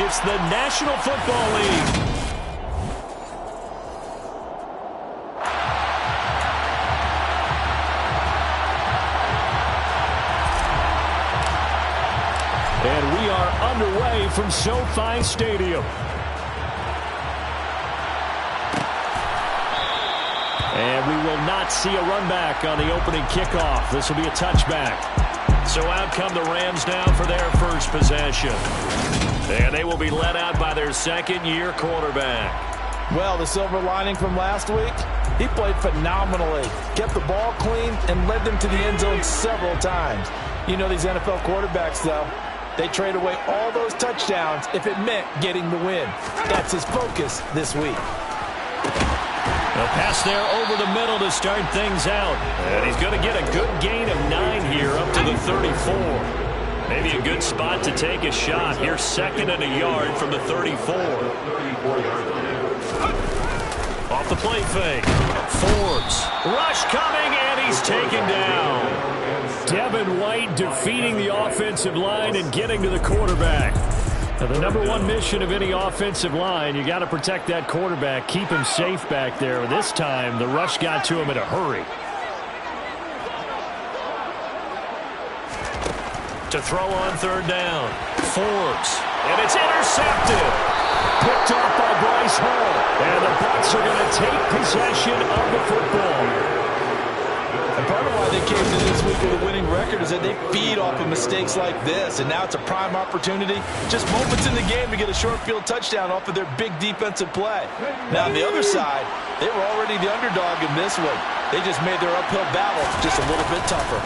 It's the National Football League. And we are underway from SoFi Stadium. And we will not see a run back on the opening kickoff. This will be a touchback. So out come the Rams now for their first possession. And they will be led out by their second-year quarterback. Well, the silver lining from last week, he played phenomenally. Kept the ball clean and led them to the end zone several times. You know these NFL quarterbacks, though. They trade away all those touchdowns if it meant getting the win. That's his focus this week. A pass there over the middle to start things out. And he's going to get a good gain of 9 here up to the 34. Maybe a good spot to take a shot. Here's 2nd and a yard from the 34. Off the play fake. Forbes. Rush coming, and he's taken down. Devin White defeating the offensive line and getting to the quarterback. Now, the number one mission of any offensive line, you got to protect that quarterback, keep him safe back there. This time, the rush got to him in a hurry. To throw on 3rd down. Forbes. And it's intercepted. Picked off by Bryce Hall. And the Bucs are going to take possession of the football. And part of why they came to this week with a winning record is that they feed off of mistakes like this. And now it's a prime opportunity. Just moments in the game to get a short field touchdown off of their big defensive play. Now on the other side, they were already the underdog in this one. They just made their uphill battle just a little bit tougher.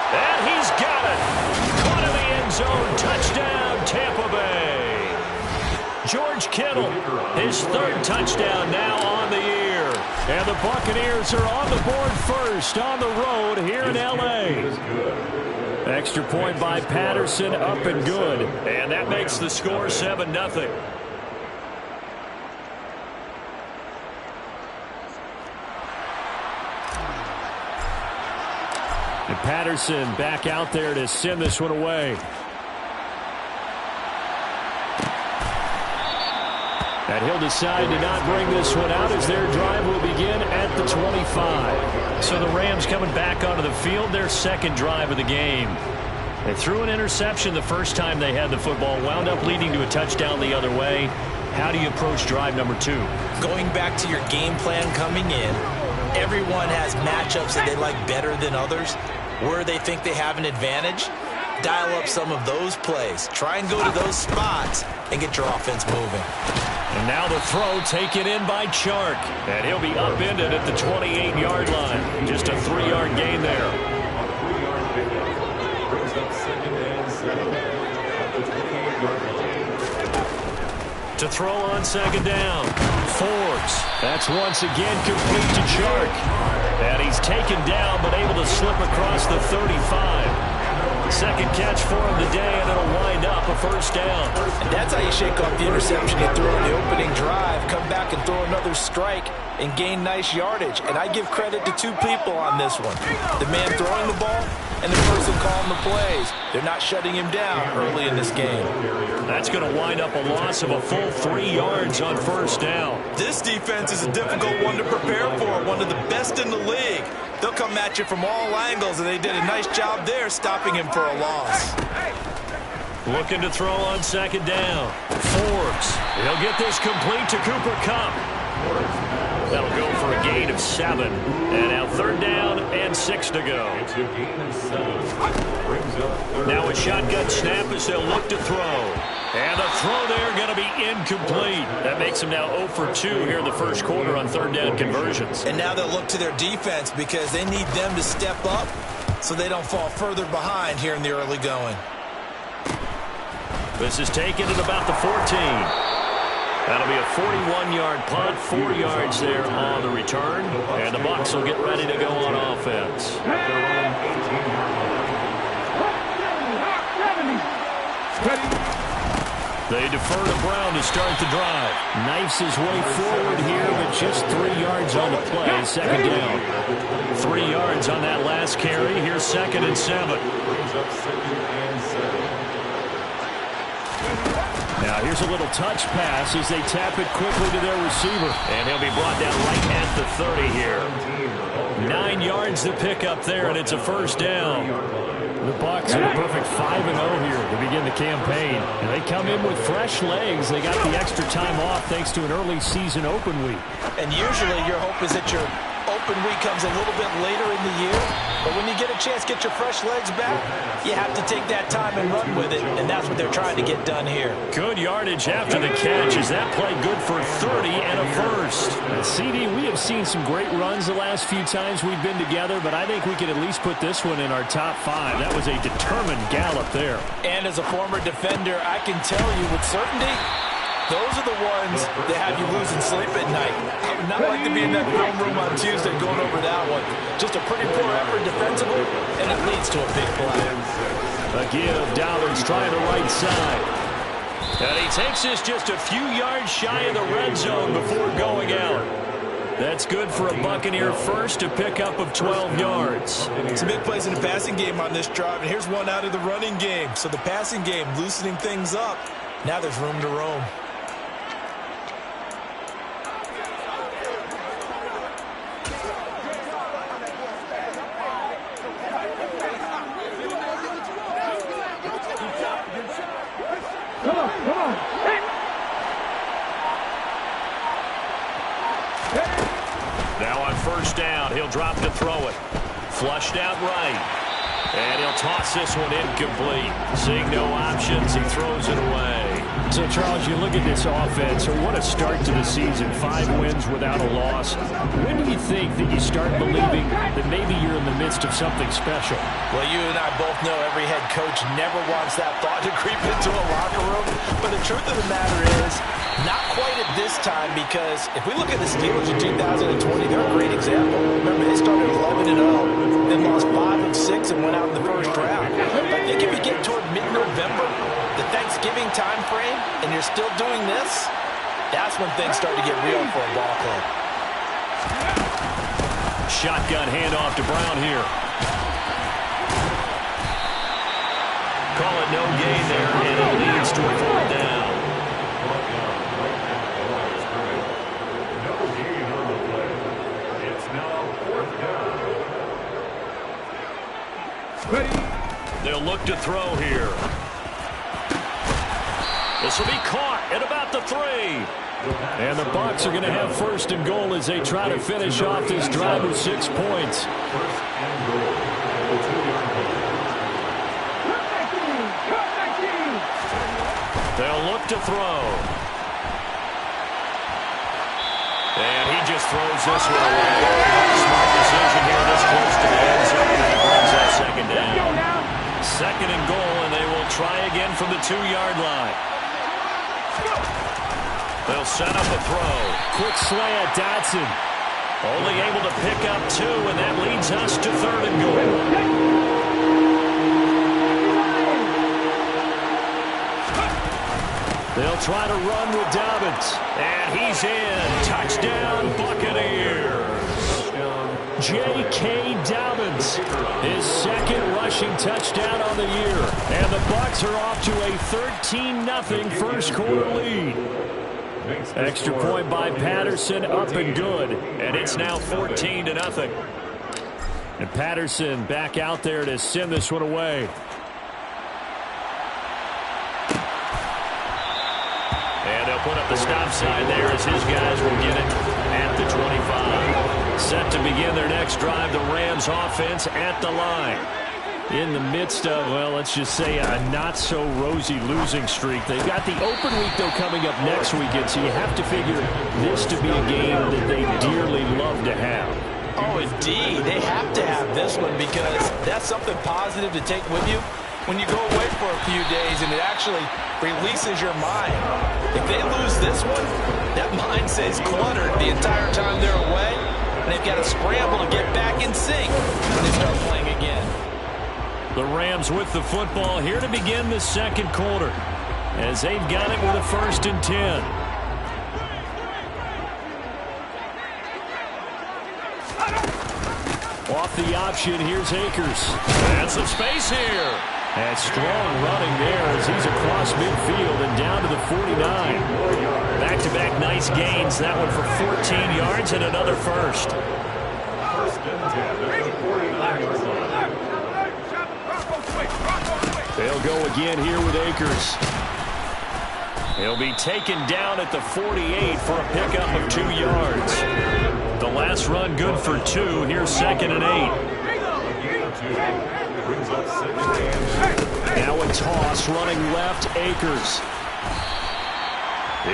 And he's got it. Caught in the end zone. Touchdown, Tampa Bay. George Kittle, his 3rd touchdown now on the year. And the Buccaneers are on the board first on the road here in L.A. Extra point by Patterson, up and good. And that makes the score 7-0. And Patterson back out there to send this one away. And he'll decide to not bring this one out as their drive will begin at the 25. So the Rams coming back onto the field, their 2nd drive of the game. They threw an interception the first time they had the football, wound up leading to a touchdown the other way. How do you approach drive number 2? Going back to your game plan coming in, everyone has matchups that they like better than others. Where they think they have an advantage, dial up some of those plays. Try and go to those spots and get your offense moving. And now the throw taken in by Chark. And he'll be upended at the 28-yard line. Just a 3-yard gain there. To throw on 2nd down. Forbes. That's once again complete to Chark. And he's taken down but able to slip across the 35. 2nd catch for him today, and it'll wind up a 1st down. And that's how you shake off the interception you threw on the opening drive. Come back and throw another strike and gain nice yardage. And I give credit to 2 people on this one. The man throwing the ball and the person calling the plays. They're not shutting him down early in this game. That's going to wind up a loss of a full 3 yards on 1st down. This defense is a difficult one to prepare for, one of the best in the league. They'll come at you from all angles, and they did a nice job there stopping him for a loss. Looking to throw on 2nd down. Forbes. He'll get this complete to Cooper Kupp. That'll go for a gain of 7. And now 3rd down and 6 to go. Now a shotgun snap as they'll look to throw. And the throw there going to be incomplete. That makes them now 0 for 2 here in the first quarter on 3rd down conversions. And now they'll look to their defense because they need them to step up so they don't fall further behind here in the early going. This is taken at about the 14. That'll be a 41-yard punt, 4 yards there on the return. And the Bucs will get ready to go on offense. They defer to Brown to start the drive. Knifes his way forward here, but just 3 yards on the play. 2nd down. 3 yards yards on that last carry. Here's 2nd and 7. Now here's a little touch pass as they tap it quickly to their receiver. And he'll be brought down right at the 30 here. 9 yards to pick up there, and it's a first down. The Bucs are a perfect 5-0 here to begin the campaign. And they come in with fresh legs. They got the extra time off thanks to an early season open week. And usually your hope is that your open week comes a little bit later in the year. But when you get a chance to get your fresh legs back, you have to take that time and run with it. And that's what they're trying to get done here. Good yardage after the catch. Is that play good for 30 and a first? CD, we have seen some great runs the last few times we've been together, but I think we can at least put this one in our top 5. That was a determined gallop there. And as a former defender, I can tell you with certainty, those are the ones that have you losing sleep at night. I would not like to be in that film room on Tuesday going over that one. Just a pretty poor effort defensively, and it leads to a big play. Again, Dobbins trying the right side. And he takes this just a few yards shy of the red zone before going out. That's good for a Buccaneer first, a pickup of 12 yards. Some big plays in the passing game on this drive, and here's one out of the running game. So the passing game loosening things up. Now there's room to roam. Now on first down, he'll drop to throw it. Flushed out right. And he'll toss this one incomplete. Seeing no options, he throws it away. So, Charles, you look at this offense, what a start to the season. 5 wins without a loss. When do you think that you start believing that maybe you're in the midst of something special? Well, you and I both know every head coach never wants that thought to creep into a locker room. But the truth of the matter is, not quite at this time, because if we look at the Steelers in 2020, they're a great example. Remember, they started 11-0, then lost 5 of 6 and went out in the first round. But I think if you get toward mid-November, the Thanksgiving time frame, and you're still doing this, that's when things start to get real for a ball club. Shotgun handoff to Brown here. Call it no gain there, and it leads to a 4th down. They'll look to throw here. This will be caught at about the 3. And the Bucs are going to have 1st and goal as they try to finish off this drive with 6 points. They'll look to throw. And he just throws this one away. Smart decision here this close to the end zone. And it brings that 2nd down. 2nd and goal, and they will try again from the 2-yard line. They'll set up a throw. Quick slant, Dotson. Only able to pick up 2, and that leads us to 3rd and goal. They'll try to run with Dobbins. And he's in. Touchdown, Buccaneers. J.K. Dobbins, his 2nd rushing touchdown on the year. And the Bucs are off to a 13-0 first quarter lead. Extra point by Patterson, up and good. And it's now 14-0. And Patterson back out there to send this one away. And they'll put up the stop sign there as his guys will get it at the 25. Set to begin their next drive, the Rams offense at the line. In the midst of, well, let's just say a not-so-rosy losing streak. They've got the open week, though, coming up next weekend, so you have to figure this to be a game that they dearly love to have. Oh, indeed. They have to have this one because that's something positive to take with you when you go away for a few days, and it actually releases your mind. If they lose this one, that mind stays cluttered the entire time they're away, and they've got to scramble to get back in sync when they start playing again. The Rams with the football here to begin the second quarter as they've got it with a 1st and 10. Off the option, here's Akers. And some space here. And strong running there as he's across midfield and down to the 49. Back-to-back nice gains. That one for 14 yards and another first. They'll go again here with Akers. He'll be taken down at the 48 for a pickup of 2 yards. The last run good for 2. Here's 2nd and 8. Now a toss running left, Akers.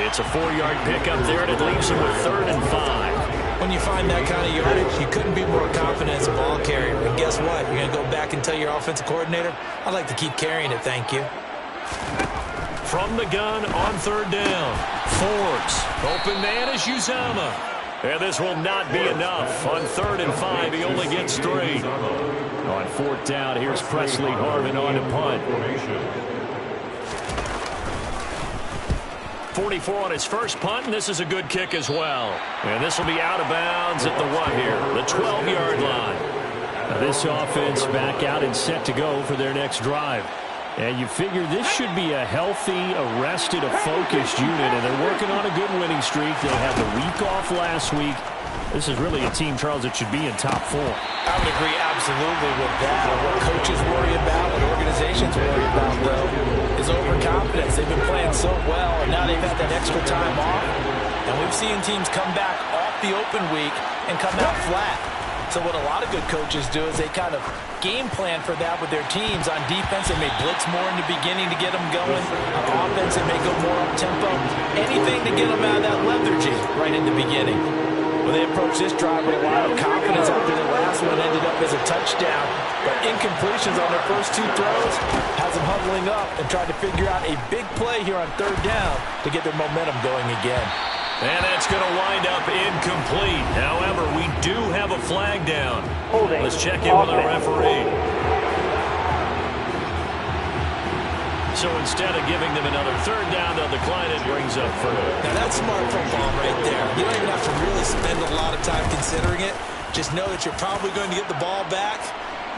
It's a 4-yard pickup there, and it leaves him with 3rd and 5. When you find that kind of yardage, you couldn't be more confident as a ball carrier. And guess what? You're going to go back and tell your offensive coordinator, I'd like to keep carrying it, thank you. From the gun on 3rd down. Forbes. Open man is Uzama. And this will not be enough. On 3rd and 5, he only gets 3. On 4th down, here's Presley Harvin on to punt. 44 on his first punt, and this is a good kick as well. And this will be out of bounds at the what here? The 12-yard line. Now this offense back out and set to go for their next drive. And you figure this should be a healthy, arrested, a focused unit, and they're working on a good winning streak. They had the week off last week. This is really a team, Charles, that should be in top 4. I would agree absolutely with that. What coaches worry about, what organizations worry about, though, is overconfidence. They've been playing so well, and now they've had that extra time off. And we've seen teams come back off the open week and come out flat. So what a lot of good coaches do is they kind of game plan for that with their teams. On defense, they may blitz more in the beginning to get them going. On offense, they may go more up-tempo. Anything to get them out of that lethargy right in the beginning. Well, they approached this drive with a lot of confidence after the last one ended up as a touchdown. But incompletions on their first 2 throws has them huddling up and trying to figure out a big play here on 3rd down to get their momentum going again. And that's going to wind up incomplete. However, we do have a flag down. Let's check in with our referee. So instead of giving them another 3rd down, they'll decline it, brings up 3rd. Now that's smart football right there. You don't even have to really spend a lot of time considering it. Just know that you're probably going to get the ball back.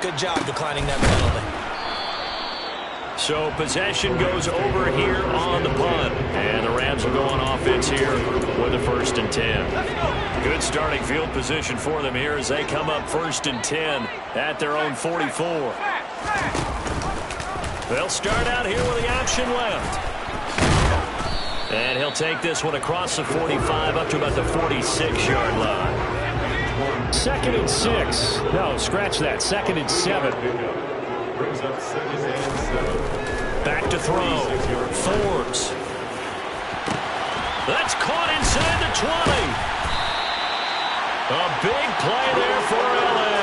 Good job declining that penalty. So possession goes over here on the punt. And the Rams will go on offense here with a 1st and 10. Good starting field position for them here as they come up 1st and 10 at their own 44. They'll start out here with the option left. And he'll take this one across the 45 up to about the 46-yard line. 2nd and 6. No, scratch that. 2nd and 7. Back to throw. Forbes. That's caught inside the 20. A big play there for L.A.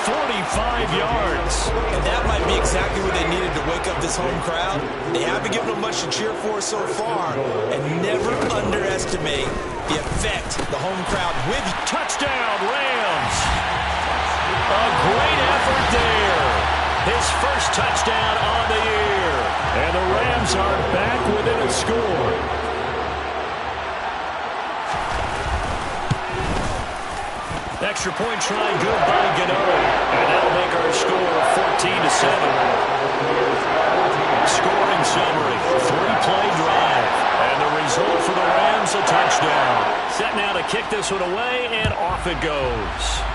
45 yards. And that might be exactly what they needed to wake up this home crowd. They haven't given them much to cheer for so far. And never underestimate the effect the home crowd with. Touchdown, Rams. A great effort there. His first touchdown on the year. And the Rams are back within a score. Extra point try good by Gano. And that'll make our score 14-7. Scoring summary. 3-play drive. And the result for the Rams, a touchdown. Set now to kick this one away, and off it goes.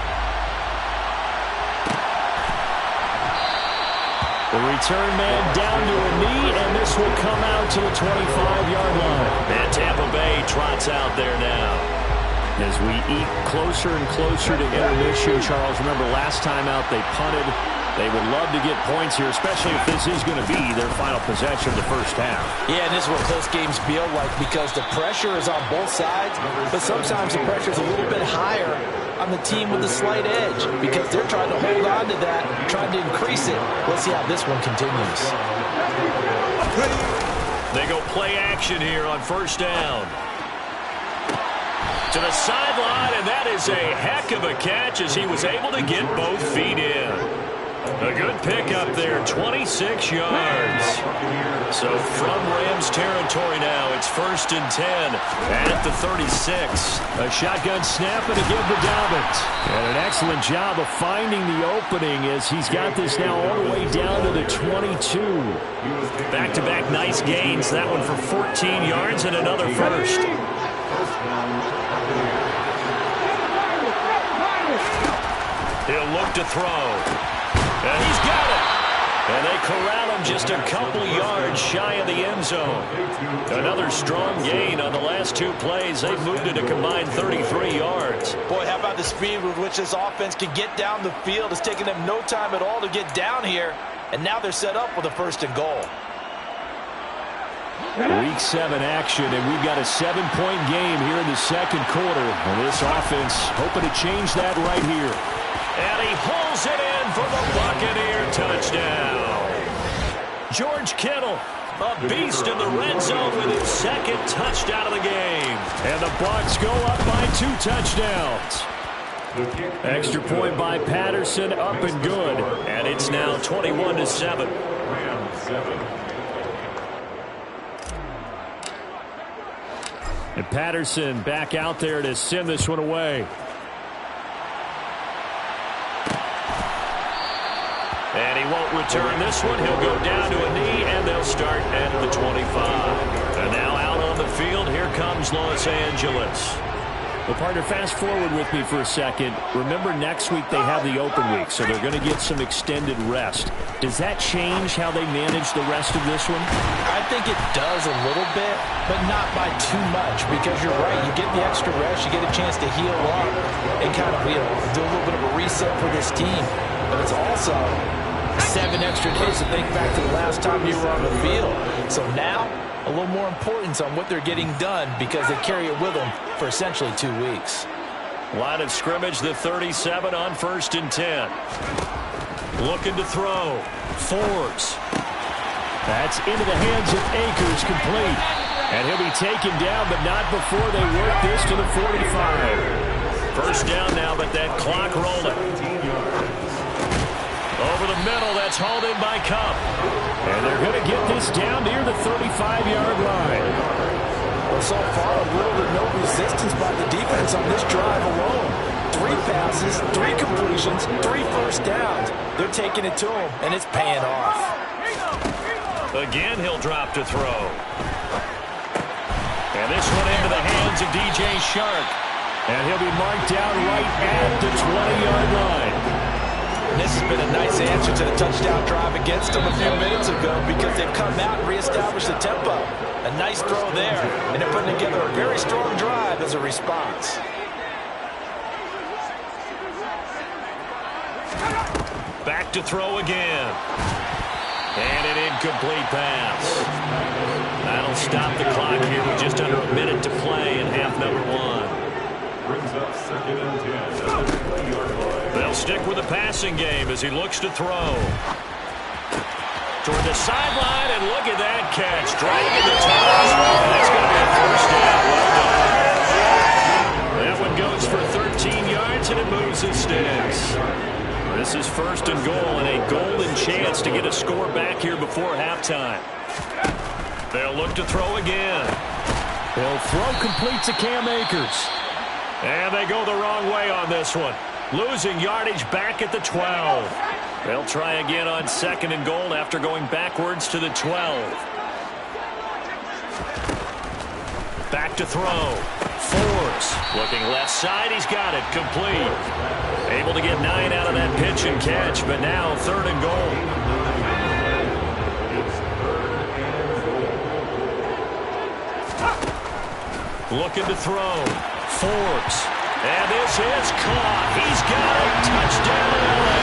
The return man down to a knee, and this will come out to the 25-yard line. And Tampa Bay trots out there now. As we eat closer and closer to intermission, Charles, remember last time out they punted. They would love to get points here, especially if this is going to be their final possession of the first half. Yeah, and this is what close games feel like because the pressure is on both sides, but sometimes the pressure is a little bit higher on the team with the slight edge because they're trying to hold on to that, trying to increase it. Let's see how this one continues. They go play action here on 1st down. To the sideline, and that is a heck of a catch as he was able to get both feet in. A good pickup there, 26 yards. So from Rams territory now, it's 1st and 10 at the 36. A shotgun snap and a give to Dobbins. And an excellent job of finding the opening as he's got this now all the way down to the 22. Back-to-back nice gains. That one for 14 yards and another first. He'll look to throw. And he's got it. And they corral him just a couple yards shy of the end zone. Another strong gain on the last 2 plays. They've moved it a combined 33 yards. Boy, how about the speed with which this offense can get down the field? It's taken them no time at all to get down here. And now they're set up with a 1st and goal. Week 7 action, and we've got a 7-point game here in the 2nd quarter. And this offense hoping to change that right here. And he pulls it in for the Buccaneer touchdown. George Kittle, a beast in the red zone with his 2nd touchdown of the game. And the Bucs go up by 2 touchdowns. Extra point by Patterson, up and good. And it's now 21-7. And Patterson back out there to send this one away. And he won't return this one. He'll go down to a knee, and they'll start at the 25. And now out on the field, here comes Los Angeles. Well, partner, fast forward with me for a second. Remember, next week they have the open week, so they're going to get some extended rest. Does that change how they manage the rest of this one? I think it does a little bit, but not by too much, because you're right. You get the extra rest. You get a chance to heal up and kind of do a little bit of a reset for this team. But it's also 7 extra days to think back to the last time you were on the field. So now, a little more importance on what they're getting done because they carry it with them for essentially 2 weeks. Line of scrimmage, the 37 on 1st and 10. Looking to throw. Forbes. That's into the hands of Akers, complete. And he'll be taken down, but not before they work this to the 45. 1st down now, but that clock rolling. Over the middle, that's hauled in by Cup. And they're going to get this down near the 35-yard line. Well, so far, little to no resistance by the defense on this drive alone. 3 passes, 3 completions, 3 first downs. They're taking it to him, and it's paying off. Again, he'll drop to throw. And this one into the hands of DJ Shark. And he'll be marked down right at the 20-yard line. And this has been a nice answer to the touchdown drive against them a few minutes ago because they've come out and reestablished the tempo. A nice throw there, and they're putting together a very strong drive as a response. Back to throw again. And an incomplete pass. That'll stop the clock here with just under a minute to play in half number 1. Brings up 2nd and 10. They'll stick with the passing game as he looks to throw. Toward the sideline, and look at that catch. Driving the toes, and that's going to be a 1st down. Well done. That one goes for 13 yards, and it moves the sticks. This is 1st and goal, and a golden chance to get a score back here before halftime. They'll look to throw again. They'll throw complete to Cam Akers. And they go the wrong way on this one. Losing yardage back at the 12. They'll try again on 2nd and goal after going backwards to the 12. Back to throw. Forbes looking left side. He's got it. Complete. Able to get 9 out of that pitch and catch, but now 3rd and goal. Looking to throw. Forbes. And this is caught. He's got it. Touchdown, LA.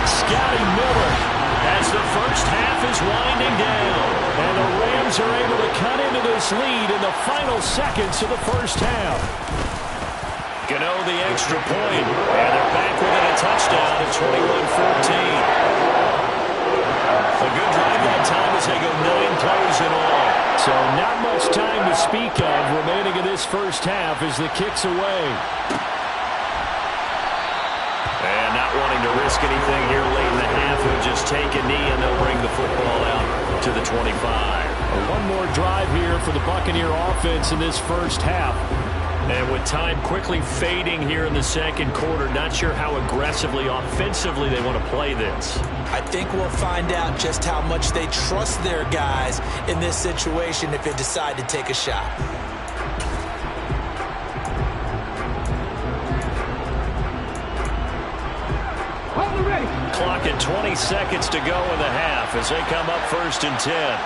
Scotty Miller as the first half is winding down. And the Rams are able to cut into this lead in the final seconds of the first half. Gano the extra point. And they're back within a touchdown at 21-14. A good drive that time as they go 9 plays in all. So not much time to speak of remaining in this first half as the kick's away. And not wanting to to risk anything here late in the half. He'll just take a knee, and they'll bring the football out to the 25. One more drive here for the Buccaneer offense in this first half. And with time quickly fading here in the second quarter, not sure how aggressively, offensively they want to play this. I think we'll find out just how much they trust their guys in this situation if they decide to take a shot. Clock at 20 seconds to go in the half as they come up 1st and 10.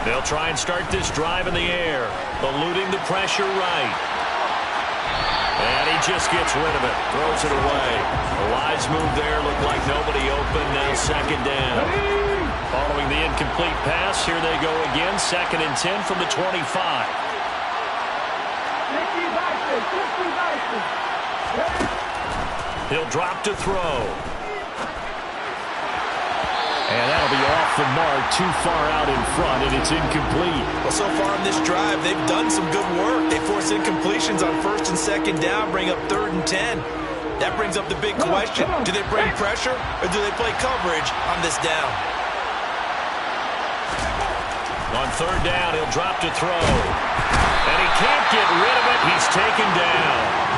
They'll try and start this drive in the air, eluding the pressure right. And he just gets rid of it, throws it away. A wise move there, looked like nobody open, now 2nd down. Following the incomplete pass, here they go again, 2nd and 10 from the 25. He'll drop to throw. And that'll be off the mark, too far out in front, and it's incomplete. Well, so far in this drive, they've done some good work. They force incompletions on 1st and 2nd down, bring up 3rd and 10. That brings up the big question. Do they bring pressure, or do they play coverage on this down? On 3rd down, he'll drop to throw. And he can't get rid of it. He's taken down.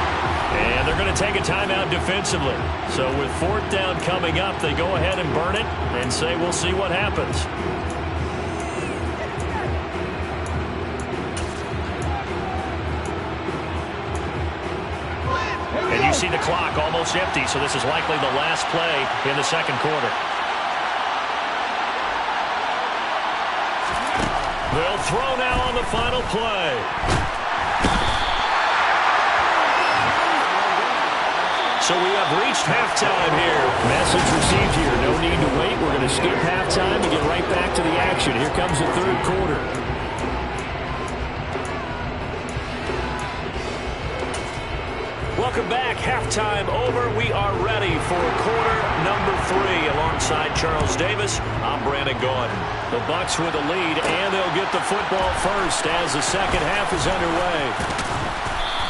And they're going to take a timeout defensively. So with 4th down coming up, they go ahead and burn it and say we'll see what happens. And you see the clock almost empty, so this is likely the last play in the second quarter. They'll throw now on the final play. So we have reached halftime here. Message received here. No need to wait. We're going to skip halftime and get right back to the action. Here comes the 3rd quarter. Welcome back. Halftime over. We are ready for quarter number 3. Alongside Charles Davis, I'm Brandon Gordon. The Bucs with a lead, and they'll get the football first as the second half is underway.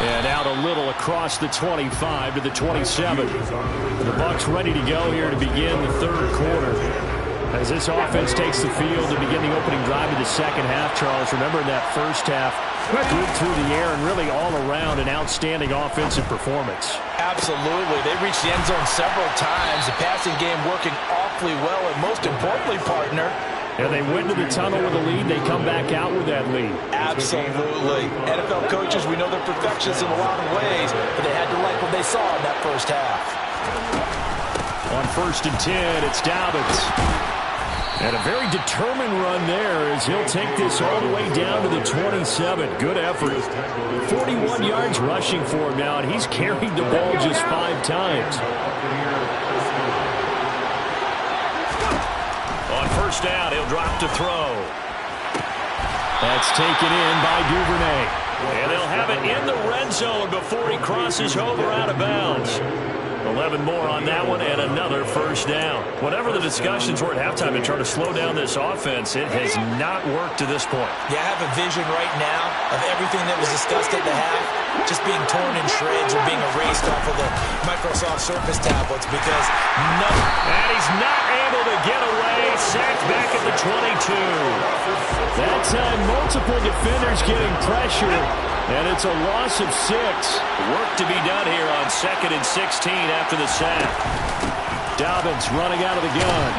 And out a little across the 25 to the 27. The Bucs ready to go here to begin the 3rd quarter. As this offense takes the field to begin the opening drive of the second half, Charles, remember in that first half, good through the air and really all around an outstanding offensive performance. Absolutely. They reached the end zone several times. The passing game working awfully well, and most importantly, partner, and they went to the tunnel with a lead. They come back out with that lead. Absolutely. NFL coaches, we know they're perfectionists in a lot of ways, but they had to like what they saw in that first half. On 1st and 10, it's Dobbins. And a very determined run there as he'll take this all the way down to the 27. Good effort. 41 yards rushing for him now, and he's carried the ball just 5 times. On 1st down, he'll drop to throw. That's taken in by Duvernay. And they'll have it in the red zone before he crosses over out of bounds. 11 more on that one and another 1st down. Whatever the discussions were at halftime in trying to slow down this offense, it has not worked to this point. Yeah, I have a vision right now of everything that was discussed at the half just being torn in shreds or being erased off of the Microsoft Surface tablets because and he's not able to get away. Sacked back at the 22. That time, multiple defenders getting pressure. And it's a loss of 6. Work to be done here on 2nd and 16 after the sack. Dobbins running out of the gun.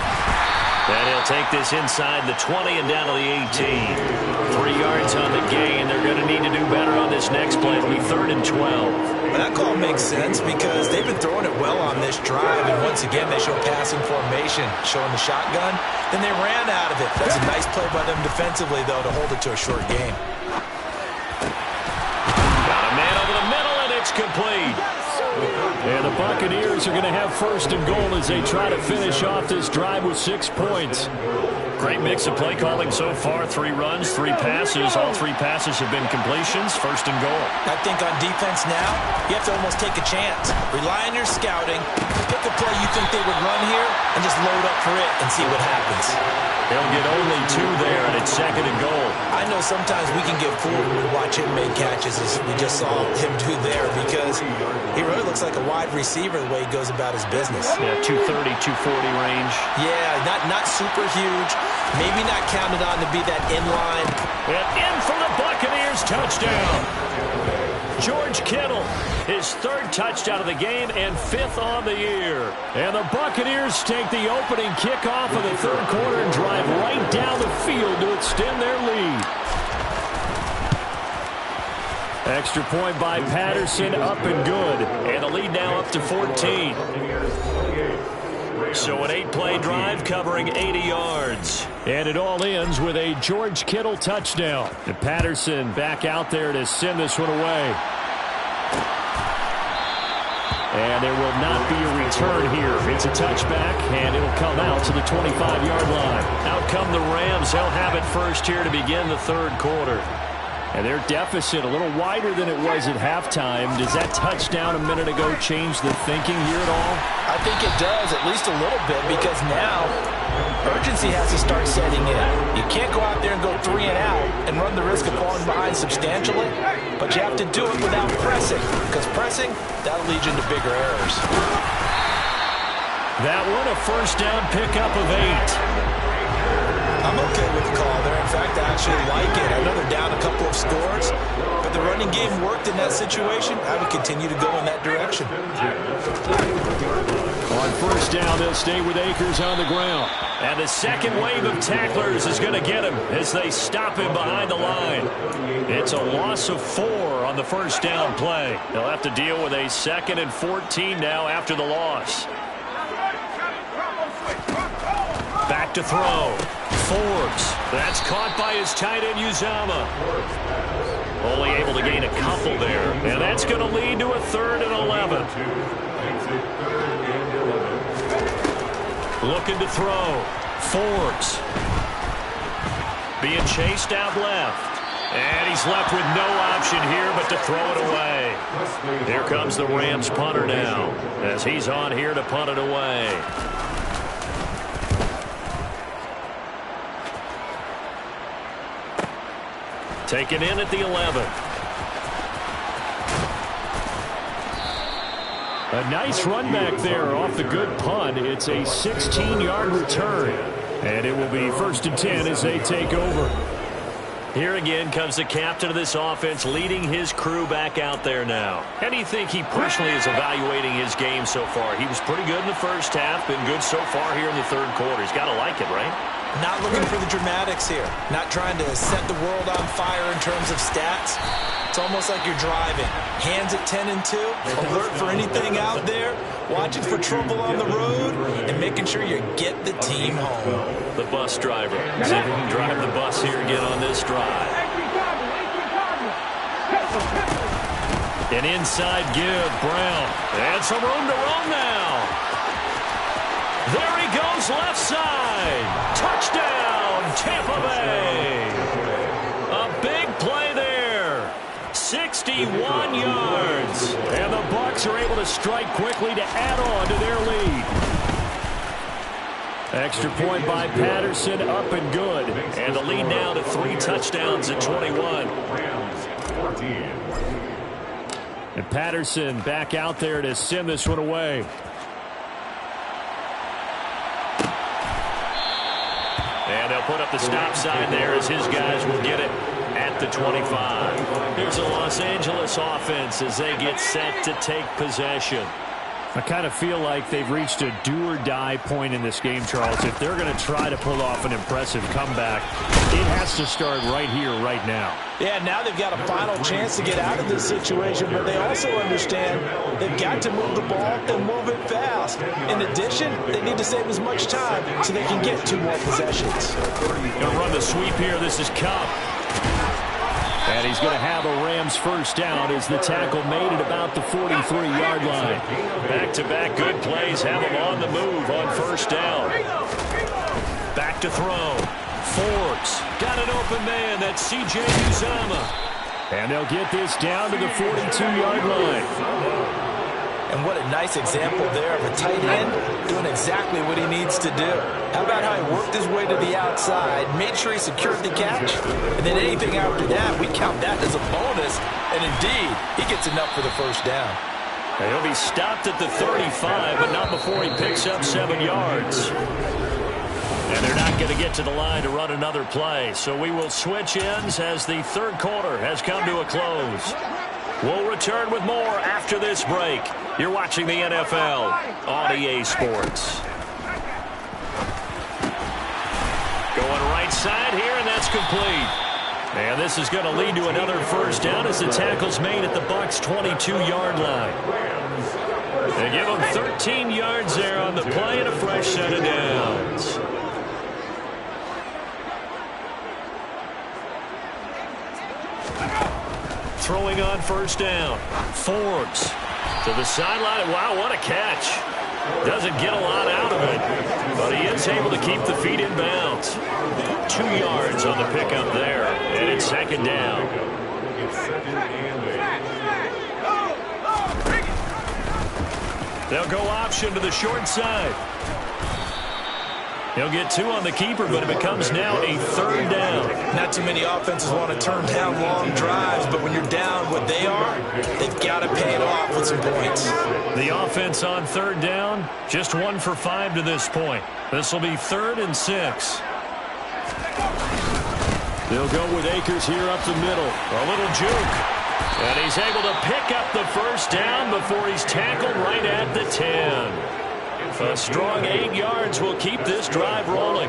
And he'll take this inside the 20 and down to the 18. 3 yards on the gain. They're going to need to do better on this next play. It'll be 3rd and 12. Well, that call makes sense because they've been throwing it well on this drive. And once again, they show passing formation, showing the shotgun. Then they ran out of it. That's a nice play by them defensively, though, to hold it to a short game. It's complete. And the Buccaneers are going to have 1st and goal as they try to finish off this drive with 6 points. Great mix of play calling so far. 3 runs, 3 passes. All 3 passes have been completions. 1st and goal. I think on defense now, you have to almost take a chance. Rely on your scouting. Pick a play you think they would run here and just load up for it and see what happens. He'll get only 2 there, and it's 2nd and goal. I know sometimes we can get fooled when we watch him make catches, as we just saw him do there, because he really looks like a wide receiver the way he goes about his business. Yeah, 230, 240 range. Yeah, not super huge. Maybe not counted on to be that inline. And in for the Buccaneers, touchdown. George Kittle, his 3rd touchdown of the game and 5th on the year. And the Buccaneers take the opening kickoff of the 3rd quarter and drive right down the field to extend their lead. Extra point by Patterson, up and good. And the lead now up to 14. So an 8-play drive covering 80 yards. And it all ends with a George Kittle touchdown. And Patterson back out there to send this one away. And there will not be a return here. It's a touchback, and it'll come out to the 25-yard line. Out come the Rams. They'll have it first here to begin the 3rd quarter. And their deficit a little wider than it was at halftime. Does that touchdown a minute ago change the thinking here at all? I think it does, at least a little bit, because now urgency has to start setting in. You can't go out there and go 3 and out and run the risk of falling behind substantially, but you have to do it without pressing, because pressing, that'll lead you into bigger errors. That one a first down pickup of 8. I'm okay with the call there. In fact, I actually like it. I know they're down a couple of scores, but the running game worked in that situation. I would continue to go in that direction. On first down, they'll stay with Akers on the ground. And the second wave of tacklers is going to get him as they stop him behind the line. It's a loss of 4 on the first down play. They'll have to deal with a 2nd and 14 now after the loss. Back to throw. Forbes. That's caught by his tight end, Uzama. Only able to gain a couple there. And that's going to lead to a 3rd and 11. Looking to throw. Forbes. Being chased out left. And he's left with no option here but to throw it away. Here comes the Rams punter now, as he's on here to punt it away. Taken in at the 11. A nice run back there off the good punt. It's a 16-yard return. And it will be 1st and 10 as they take over. Here again comes the captain of this offense, leading his crew back out there now. How do you think he personally is evaluating his game so far? He was pretty good in the first half, been good so far here in the 3rd quarter. He's got to like it, right? Not looking for the dramatics here. Not trying to set the world on fire in terms of stats. It's almost like you're driving. Hands at 10 and 2, alert for anything out there, watching for trouble on the road, and making sure you get the team home. The bus driver. See if we can drive the bus here again on this drive. An inside give, Brown. And some room to run now. There he goes, left side. Touchdown, Tampa Bay. A big play there. 61 yards. And the Bucs are able to strike quickly to add on to their lead. Extra point by Patterson, up and good. And the lead now to 3 touchdowns at 21. And Patterson back out there to send this one away. And they'll put up the stop sign there as his guys will get it at the 25. Here's the Los Angeles offense as they get set to take possession. I kind of feel like they've reached a do-or-die point in this game, Charles. If they're going to try to pull off an impressive comeback, it has to start right here, right now. Yeah, now they've got a final chance to get out of this situation, but they also understand they've got to move the ball and move it fast. In addition, they need to save as much time so they can get 2 more possessions. Going to run the sweep here. This is Cup. And he's going to have a Rams first down as the tackle made at about the 43-yard line. Back-to-back good plays have him on the move on first down. Back to throw. Forbes got an open man. That's C.J. Uzama. And they'll get this down to the 42-yard line. And what a nice example there of a tight end doing exactly what he needs to do. How about how he worked his way to the outside, made sure he secured the catch, and then anything after that, we count that as a bonus. And indeed, he gets enough for the first down. He'll be stopped at the 35, but not before he picks up 7 yards. And they're not going to get to the line to run another play. So we will switch ends as the third quarter has come to a close. We'll return with more after this break. You're watching the NFL on EA Sports. Going right side here, and that's complete. And this is going to lead to another first down as the tackle's made at the Bucs' 22-yard line. They give them 13 yards there on the play and a fresh set of downs. Throwing on first down. Forbes to the sideline. Wow, what a catch. Doesn't get a lot out of it, but he is able to keep the feet in bounds. 2 yards on the pickup there, and it's second down. They'll go option to the short side. He'll get 2 on the keeper, but it becomes now a third down. Not too many offenses want to turn down long drives, but when you're down what they are, they've got to pay it off with some points. The offense on third down, just 1 for 5 to this point. This will be 3rd and 6. They'll go with Akers here up the middle. A little juke. And he's able to pick up the first down before he's tackled right at the 10. A strong 8 yards will keep this drive rolling.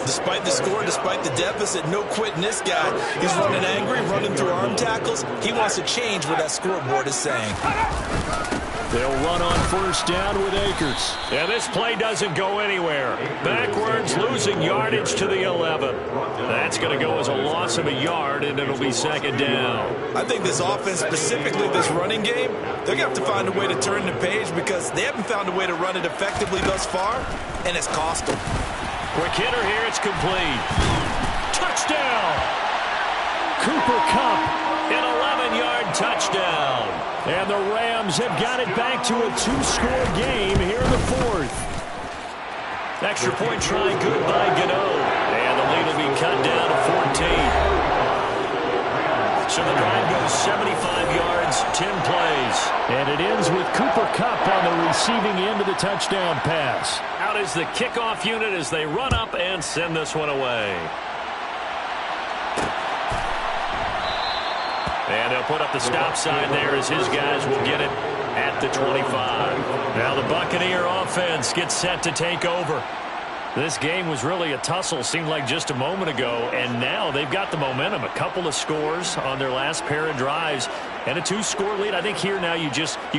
Despite the score, despite the deficit, no quitting this guy. He's running angry, running through arm tackles. He wants to change what that scoreboard is saying. They'll run on first down with Akers. And this play doesn't go anywhere. Backwards, losing yardage to the 11. That's going to go as a loss of a yard, and it'll be second down. I think this offense, specifically this running game, they're going to have to find a way to turn the page because they haven't found a way to run it effectively thus far, and it's cost them. Quick hitter here, it's complete. Touchdown! Cooper Kupp, an 11-yard touchdown. And the Rams have got it back to a 2-score game here in the 4th. Extra point try good by Gano. And the lead will be cut down to 14. So the drive goes 75 yards, 10 plays. And it ends with Cooper Kupp on the receiving end of the touchdown pass. Out is the kickoff unit as they run up and send this one away. And they'll put up the stop sign there as his guys will get it at the 25. Now the Buccaneer offense gets set to take over. This game was really a tussle, seemed like just a moment ago, and now they've got the momentum. A couple of scores on their last pair of drives and a 2-score lead. I think here now you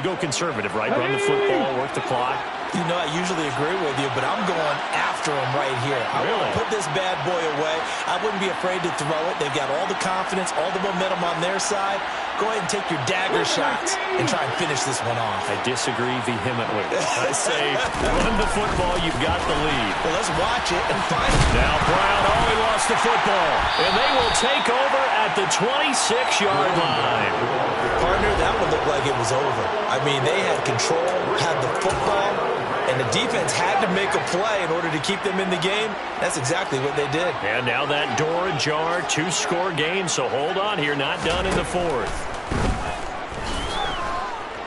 go conservative, right? Run the football, work the clock. You know, I usually agree with you, but I'm going after him right here. I want to put this bad boy away. I wouldn't be afraid to throw it. They've got all the confidence, all the momentum on their side. Go ahead and take your dagger shots and try and finish this one off. I disagree vehemently. I say run the football. You've got the lead. Well, let's watch it and find it. Now Brown only lost the football, and they will take over at the 26-yard line. Partner, that one looked like it was over. I mean, they had control, had the football, and the defense had to make a play in order to keep them in the game. That's exactly what they did. And now that door ajar, 2-score game, so hold on here, not done in the 4th.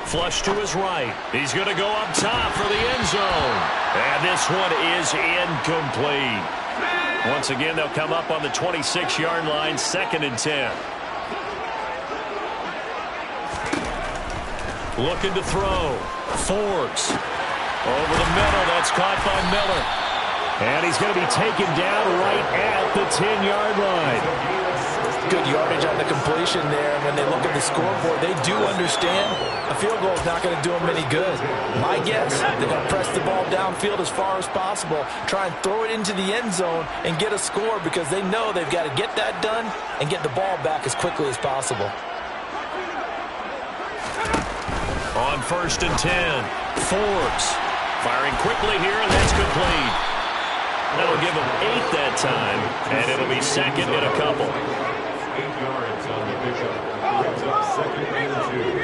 Flush to his right. He's going to go up top for the end zone. And this one is incomplete. Once again, they'll come up on the 26-yard line, 2nd and 10. Looking to throw. Forbes. Over the middle, that's caught by Miller. And he's going to be taken down right at the 10-yard line. Good yardage on the completion there. When they look at the scoreboard, they do understand a field goal is not going to do them any good. My guess, they're going to press the ball downfield as far as possible, try and throw it into the end zone and get a score because they know they've got to get that done and get the ball back as quickly as possible. On 1st and 10, Forbes firing quickly here, and that's complete. That'll give him 8 that time, and it'll be 2nd and a couple. 8 yards on the pickup. Brings up 2nd and 2.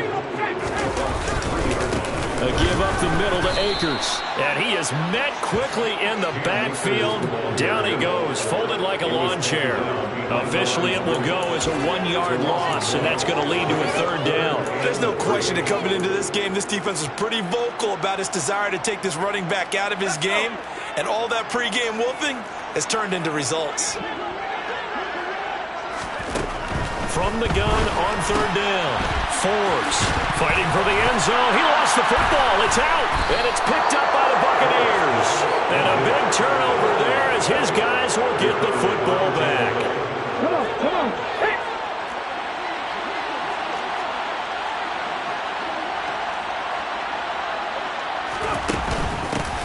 give up the middle to Akers. And he is met quickly in the backfield. Down he goes, folded like a lawn chair. Officially, it will go as a 1-yard loss, and that's going to lead to a third down. There's no question that coming into this game, this defense was pretty vocal about its desire to take this running back out of his game, and all that pregame wolfing has turned into results. From the gun on third down, Forbes fighting for the end zone. He lost the football. It's out, and it's picked up by the Buccaneers. And a big turnover there as his guys will get the football back. Come on. Hey.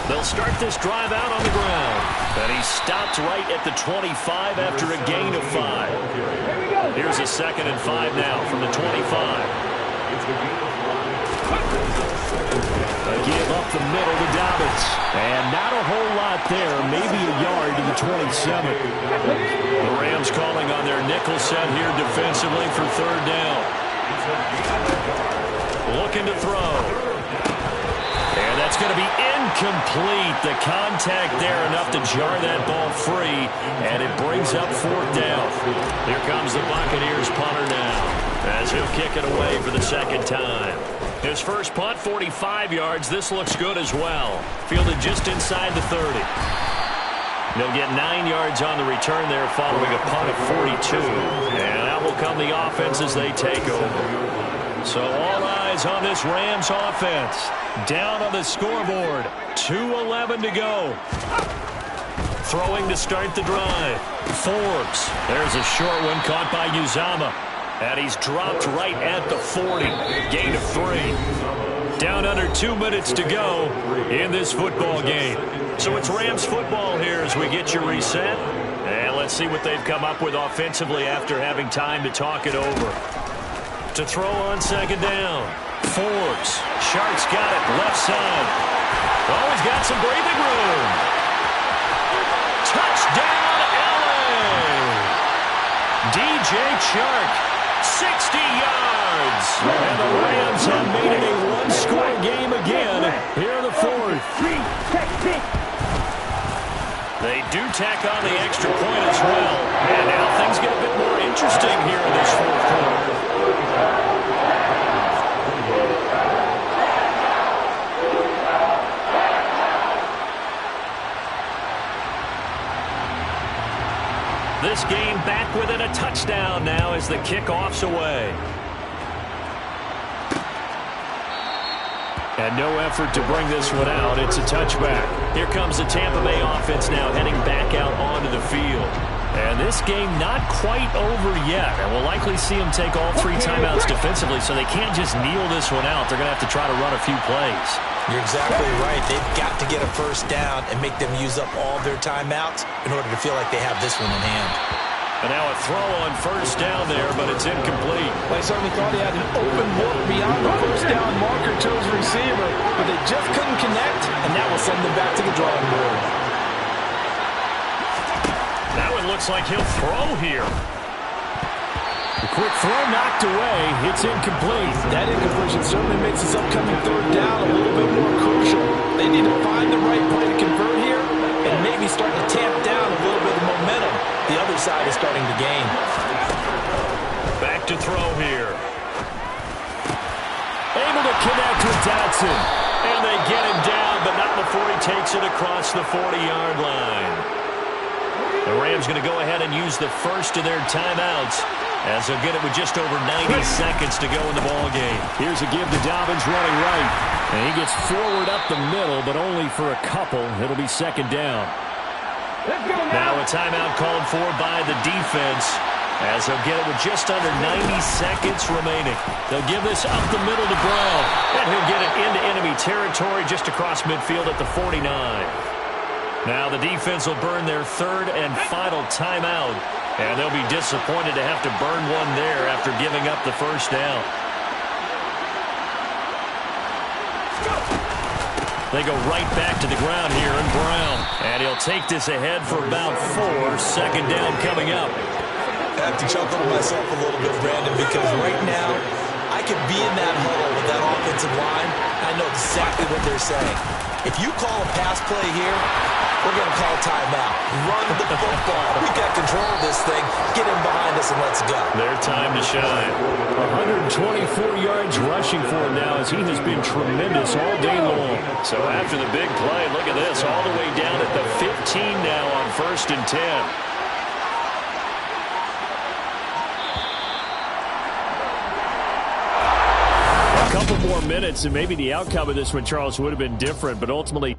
They'll start this drive out on the ground. And he stopped right at the 25 after a gain of 5. Here's a 2nd and 5 now from the 25. A give up the middle to Dobbins. And not a whole lot there, maybe a yard to the 27. The Rams calling on their nickel set here defensively for third down. Looking to throw. And that's going to be incomplete. The contact there enough to jar that ball free, and it brings up fourth down. Here comes the Buccaneers punter now as he'll kick it away for the second time. His first punt, 45 yards. This looks good as well. Fielded just inside the 30. They'll get 9 yards on the return there following a punt of 42. And out will come the offense as they take over. So all eyes on this Rams offense. Down on the scoreboard. 2:11 to go. Throwing to start the drive. Forbes. There's a short one caught by Uzama. And he's dropped right at the 40. Gain of 3. Down under 2 minutes to go in this football game. So it's Rams football here as we get you reset. And let's see what they've come up with offensively after having time to talk it over. To throw on second down. Forbes. Shark's got it left side. Oh, he's got some breathing room. Touchdown, LA. DJ Chark, 60 yards. And the Rams have made it a one-score game again here in the fourth. They do tack on the extra point as well. And now things get a bit more interesting here in this fourth quarter. This game back within a touchdown now as the kickoff's away. And no effort to bring this one out. It's a touchback. Here comes the Tampa Bay offense now heading back out onto the field. And this game not quite over yet. And we'll likely see them take all 3 timeouts defensively, so they can't just kneel this one out. They're going to have to try to run a few plays. You're exactly right. They've got to get a first down and make them use up all their timeouts in order to feel like they have this one in hand. And now a throw on first down there, but it's incomplete. Well, I certainly thought he had an open look beyond the first down marker to his receiver, but they just couldn't connect, and that will send them back to the drawing board. Now it looks like he'll throw here. The quick throw knocked away. It's incomplete. That incompletion certainly makes this upcoming third down a little bit more crucial. They need to find the right play to convert here and maybe start to tamp down a little bit of momentum. The other side is starting to gain. Back to throw here. Able to connect with Dotson. And they get him down, but not before he takes it across the 40-yard line. The Rams going to go ahead and use the first of their timeouts as they'll get it with just over 90 seconds to go in the ballgame. Here's a give to Dobbins running right. And he gets forward up the middle, but only for a couple. It'll be second down. Now a timeout called for by the defense as they'll get it with just under 90 seconds remaining. They'll give this up the middle to Brown, and he'll get it into enemy territory just across midfield at the 49. Now the defense will burn their third and final timeout, and they'll be disappointed to have to burn one there after giving up the first down. They go right back to the ground here in Brown. And he'll take this ahead for about 4. Second down coming up. I have to chuckle to myself a little bit, Brandon, because right now I could be in that huddle with that offensive line. I know exactly what they're saying. If you call a pass play here, we're going to call timeout. Run the football. We've got control of this thing. Get in behind us and let's go. Their time to shine. 124 yards rushing for him now as he has been tremendous all day long. So after the big play, look at this, all the way down at the 15 now on 1st and 10. A couple more minutes, and maybe the outcome of this one, Charles, would have been different, but ultimately